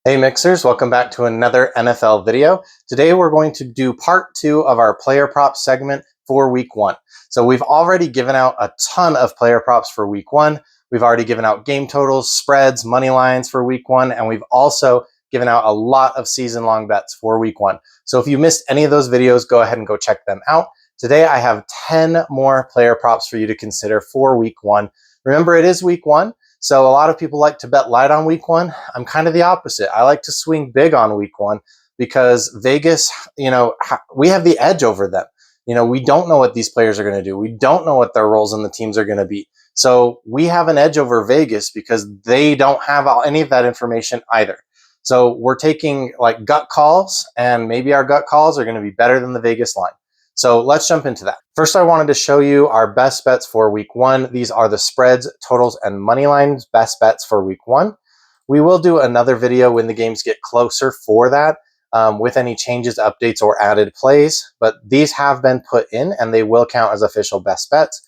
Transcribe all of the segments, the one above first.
Hey Mixers, welcome back to another NFL video. Today we're going to do part 2 of our player props segment for week 1. So we've already given out a ton of player props for week 1. We've already given out game totals, spreads, money lines for week 1, and we've also given out a lot of season-long bets for week 1. So if you missed any of those videos, go ahead and go check them out. Today I have 10 more player props for you to consider for week 1. Remember, it is week 1. So a lot of people like to bet light on week 1. I'm kind of the opposite. I like to swing big on week 1 because Vegas, we have the edge over them. We don't know what these players are going to do. We don't know what their roles in the teams are going to be. So we have an edge over Vegas because they don't have any of that information either. So we're taking like gut calls, and maybe our gut calls are going to be better than the Vegas line. So let's jump into that. First, I wanted to show you our best bets for week 1. These are the spreads, totals, and money lines best bets for week 1. We will do another video when the games get closer for that with any changes, updates, or added plays. But these have been put in and they will count as official best bets.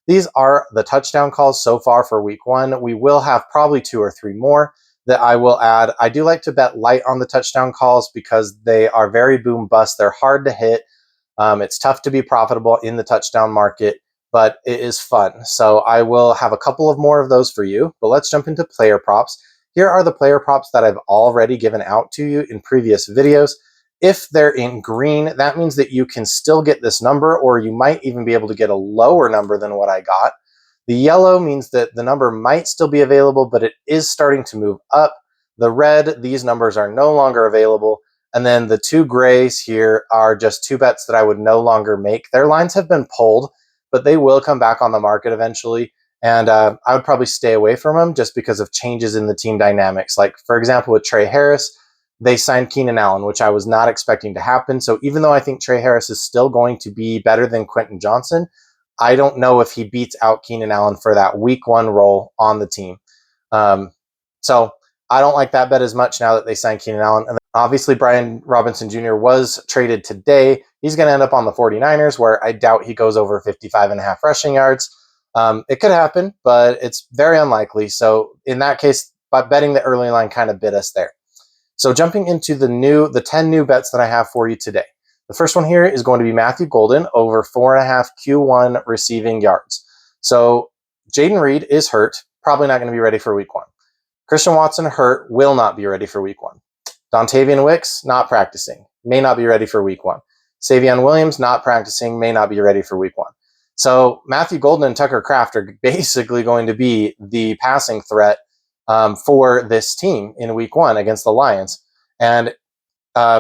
These are the touchdown calls so far for week 1. We will have probably 2 or 3 more that I will add. I do like to bet light on the touchdown calls because they are very boom bust. They're hard to hit. It's tough to be profitable in the touchdown market, but it is fun. So I will have a couple of more of those for you, but let's jump into player props. Here are the player props that I've already given out to you in previous videos. If they're in green, that means that you can still get this number, or you might even be able to get a lower number than what I got. The yellow means that the number might still be available, but it is starting to move up. The red, these numbers are no longer available. And then the 2 grays here are just 2 bets that I would no longer make. Their lines have been pulled, but they will come back on the market eventually. And I would probably stay away from them just because of changes in the team dynamics. Like, for example, with Trey Harris, they signed Keenan Allen, which I was not expecting to happen. So even though I think Trey Harris is still going to be better than Quentin Johnson, I don't know if he beats out Keenan Allen for that week 1 role on the team. So I don't like that bet as much now that they signed Keenan Allen. And obviously, Brian Robinson Jr. was traded today. He's going to end up on the 49ers, where I doubt he goes over 55.5 rushing yards. It could happen, but it's very unlikely. So in that case, by betting the early line kind of bit us there. So jumping into the 10 new bets that I have for you today. The first one here is going to be Matthew Golden over 4.5 Q1 receiving yards. So Jaden Reed is hurt, probably not going to be ready for week 1. Christian Watson hurt, will not be ready for week 1. Dontavian Wicks, not practicing, may not be ready for week 1. Savion Williams, not practicing, may not be ready for week 1. So Matthew Golden and Tucker Kraft are basically going to be the passing threat for this team in week 1 against the Lions. And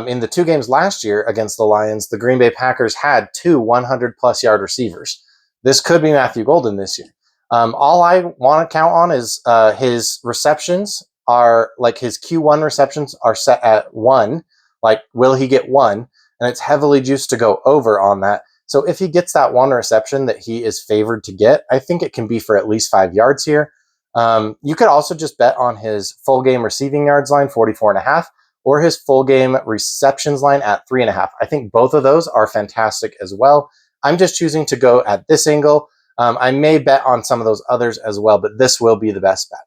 in the 2 games last year against the Lions, the Green Bay Packers had 2 100-plus yard receivers. This could be Matthew Golden this year. All I want to count on is his receptions are like his Q1 receptions are set at 1. Like, will he get 1? And it's heavily juiced to go over on that. So if he gets that 1 reception that he is favored to get, I think it can be for at least 5 yards here. You could also just bet on his full game receiving yards line, 44.5, or his full game receptions line at 3.5. I think both of those are fantastic as well. I'm just choosing to go at this angle. I may bet on some of those others as well, but this will be the best bet.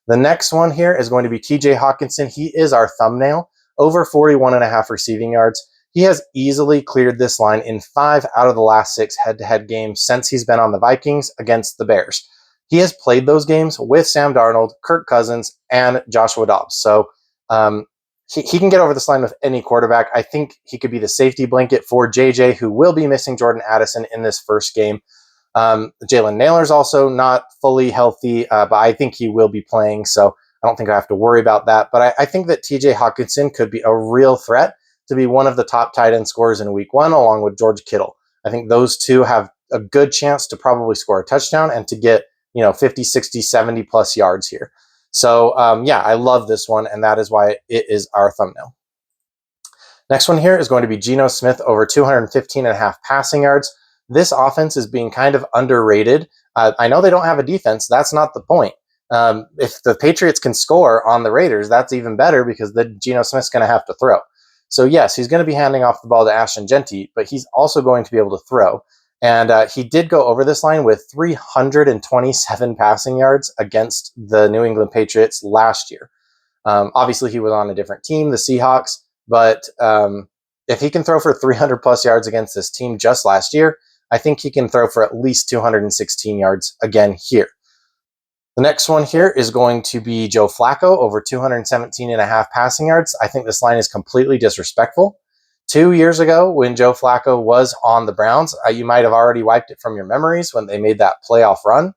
The next one here is going to be TJ Hockenson. He is our thumbnail, over 41.5 receiving yards. He has easily cleared this line in 5 out of the last 6 head-to-head games since he's been on the Vikings against the Bears. He has played those games with Sam Darnold, Kirk Cousins, and Joshua Dobbs. So he can get over this line with any quarterback. I think he could be the safety blanket for JJ, who will be missing Jordan Addison in this first game. Jalen Nailor's also not fully healthy, but I think he will be playing, so I don't think I have to worry about that. But I think that TJ Hockenson could be a real threat to be one of the top tight end scorers in week 1, along with George Kittle. I think those two have a good chance to probably score a touchdown and to get 50, 60, 70 plus yards here. So yeah, I love this one, and that is why it is our thumbnail. Next one here is going to be Gino Smith over 215.5 passing yards. This offense is being kind of underrated. I know they don't have a defense. That's not the point. If the Patriots can score on the Raiders, that's even better because then Geno Smith's going to have to throw. So yes, he's going to be handing off the ball to Ashton Genty, but he's also going to be able to throw. And he did go over this line with 327 passing yards against the New England Patriots last year. Obviously, he was on a different team, the Seahawks, but if he can throw for 300 plus yards against this team just last year, I think he can throw for at least 216 yards again here. The next one here is going to be Joe Flacco, over 217.5 passing yards. I think this line is completely disrespectful. 2 years ago, when Joe Flacco was on the Browns, you might have already wiped it from your memories when they made that playoff run.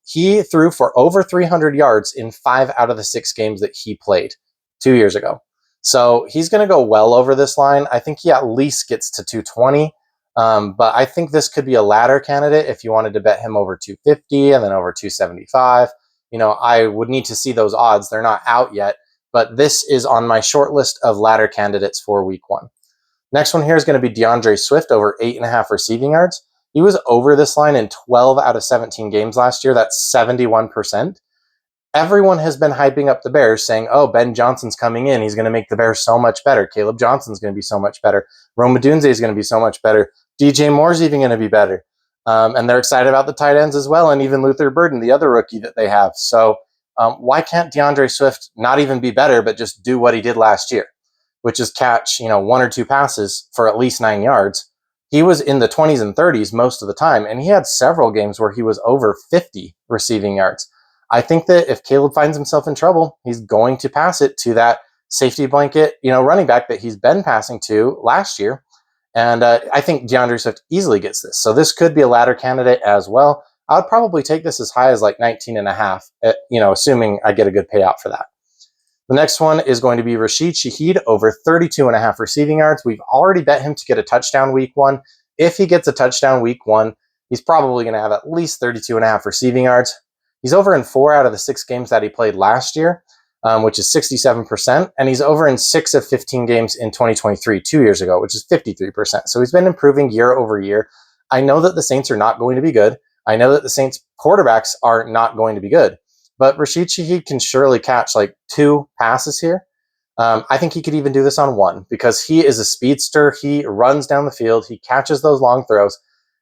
He threw for over 300 yards in 5 out of the 6 games that he played 2 years ago. So he's going to go well over this line. I think he at least gets to 220. But I think this could be a ladder candidate if you wanted to bet him over 250 and then over 275. I would need to see those odds. They're not out yet, but this is on my short list of ladder candidates for week 1. Next one here is going to be DeAndre Swift, over 8.5 receiving yards. He was over this line in 12 out of 17 games last year. That's 71%. Everyone has been hyping up the Bears, saying, oh, Ben Johnson's coming in. He's going to make the Bears so much better. Caleb Johnson's going to be so much better. Rome Odunze is going to be so much better. DJ Moore's even going to be better. And they're excited about the tight ends as well, and even Luther Burden, the other rookie that they have. So why can't DeAndre Swift not even be better, but just do what he did last year, which is catch 1 or 2 passes for at least 9 yards? He was in the 20s and 30s most of the time, and he had several games where he was over 50 receiving yards. I think that if Caleb finds himself in trouble, he's going to pass it to that safety blanket, running back that he's been passing to last year. And I think DeAndre Swift easily gets this. So this could be a ladder candidate as well. I would probably take this as high as like 19.5, assuming I get a good payout for that. The next one is going to be Rasheed Shahid, over 32.5 receiving yards. We've already bet him to get a touchdown week 1. If he gets a touchdown week 1, he's probably going to have at least 32.5 receiving yards. He's over in 4 out of the 6 games that he played last year, which is 67%. And he's over in 6 of 15 games in 2023, 2 years ago, which is 53%. So he's been improving year over year. I know that the Saints are not going to be good. I know that the Saints quarterbacks are not going to be good. But Rasheed Shahid can surely catch like 2 passes here. I think he could even do this on 1 because he is a speedster. He runs down the field. He catches those long throws.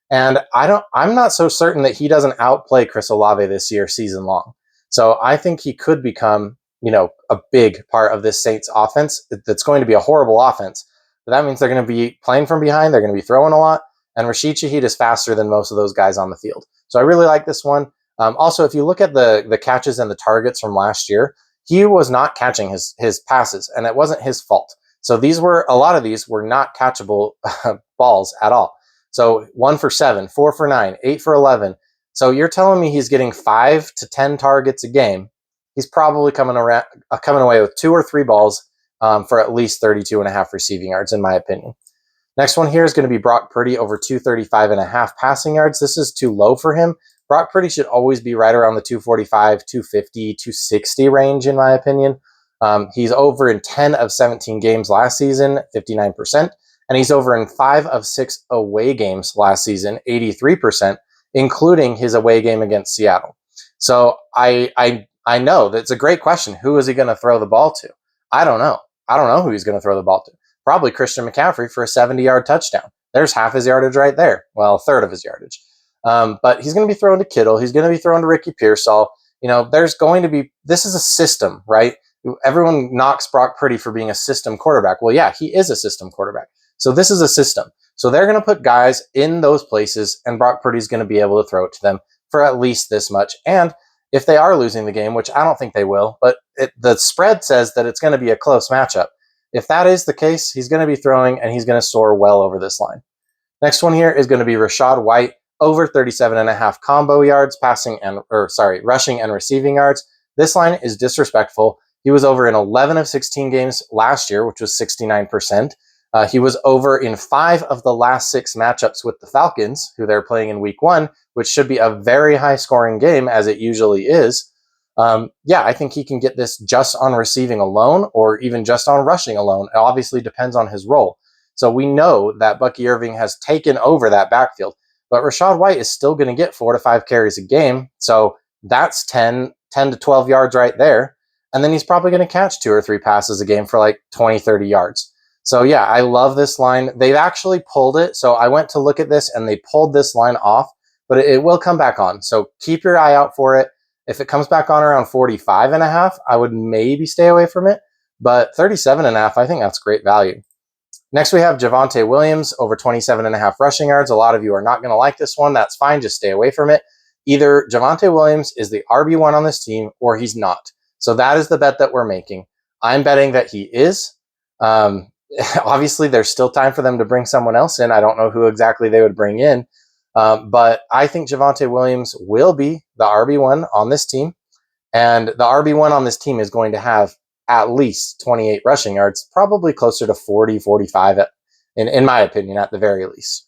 And I'm not so certain that he doesn't outplay Chris Olave this year season long. So I think he could become, a big part of this Saints offense. That's going to be a horrible offense. But that means they're going to be playing from behind. They're going to be throwing a lot. And Rasheed Shahid is faster than most of those guys on the field. So I really like this one. Also, if you look at the catches and the targets from last year, he was not catching his passes, and it wasn't his fault. So a lot of these were not catchable balls at all. So 1 for 7, 4 for 9, 8 for 11. So you're telling me he's getting 5 to 10 targets a game. He's probably coming away with 2 or 3 balls for at least 32.5 receiving yards, in my opinion. Next one here is going to be Brock Purdy, over 235.5 passing yards. This is too low for him. Brock Purdy should always be right around the 245, 250, 260 range, in my opinion. He's over in 10 of 17 games last season, 59%. And he's over in 5 of 6 away games last season, 83%, including his away game against Seattle. So I know that's a great question. Who is he going to throw the ball to? I don't know. I don't know who he's going to throw the ball to. Probably Christian McCaffrey for a 70-yard touchdown. There's half his yardage right there. Well, a third of his yardage. But he's going to be thrown to Kittle. He's going to be thrown to Ricky Pearsall. This is a system, right? Everyone knocks Brock Purdy for being a system quarterback. Well, yeah, he is a system quarterback. So this is a system. So they're going to put guys in those places, and Brock Purdy's going to be able to throw it to them for at least this much. And if they are losing the game, which I don't think they will, but the spread says that it's going to be a close matchup. If that is the case, he's going to be throwing, and he's going to soar well over this line. Next one here is going to be Rashad White, over 37.5 combo yards, rushing and receiving yards. This line is disrespectful. He was over in 11 of 16 games last year, which was 69%. He was over in 5 of the last 6 matchups with the Falcons, who they're playing in week 1, which should be a very high-scoring game, as it usually is. I think he can get this just on receiving alone, or even just on rushing alone. It obviously depends on his role. So we know that Bucky Irving has taken over that backfield, but Rashad White is still going to get 4 to 5 carries a game. So that's 10 to 12 yards right there. And then he's probably going to catch 2 or 3 passes a game for like 20, 30 yards. So yeah, I love this line. They've actually pulled it. So I went to look at this and they pulled this line off, but it will come back on. So keep your eye out for it. If it comes back on around 45.5, I would maybe stay away from it. But 37.5, I think that's great value. Next, we have JaVante Williams over 27.5 rushing yards. A lot of you are not going to like this one. That's fine. Just stay away from it. Either JaVante Williams is the RB1 on this team or he's not. So that is the bet that we're making. I'm betting that he is. Obviously, there's still time for them to bring someone else in. I don't know who exactly they would bring in. But I think JaVante Williams will be the RB1 on this team. And the RB1 on this team is going to have at least 28 rushing yards, probably closer to 40, 45, in my opinion, at the very least.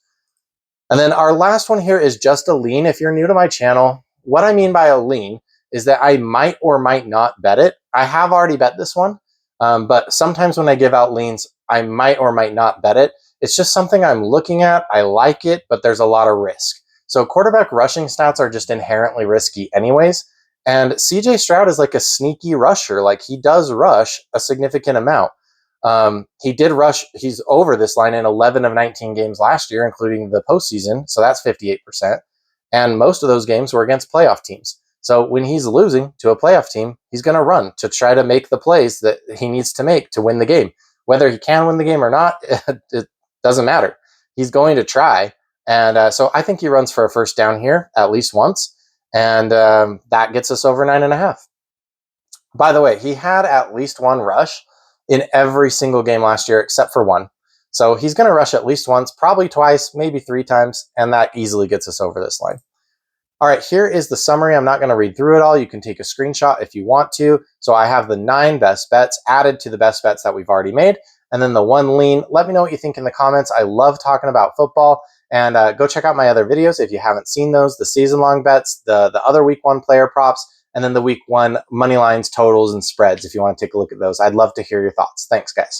And then our last one here is just a lean. If you're new to my channel, what I mean by a lean is that I might or might not bet it. I have already bet this one, but sometimes when I give out leans, I might or might not bet it. It's just something I'm looking at. I like it, but there's a lot of risk. So quarterback rushing stats are just inherently risky anyways. And CJ Stroud is like a sneaky rusher. Like, he does rush a significant amount. He did rush. He's over this line in 11 of 19 games last year, including the postseason. So that's 58%. And most of those games were against playoff teams. So when he's losing to a playoff team, he's going to run to try to make the plays that he needs to make to win the game. Whether he can win the game or not, it doesn't matter. He's going to try. And so I think he runs for a first down here at least once. And that gets us over 9.5. By the way, he had at least one rush in every single game last year except for one. So he's going to rush at least once, probably twice, maybe 3 times, and that easily gets us over this line. All right, here is the summary. I'm not going to read through it all. You can take a screenshot if you want to. So I have the 9 best bets added to the best bets that we've already made, and then the 1 lean. Let me know what you think in the comments. I love talking about football. And go check out my other videos if you haven't seen those, the season-long bets, the other week 1 player props, and then the week 1 money lines, totals, and spreads if you want to take a look at those. I'd love to hear your thoughts. Thanks, guys.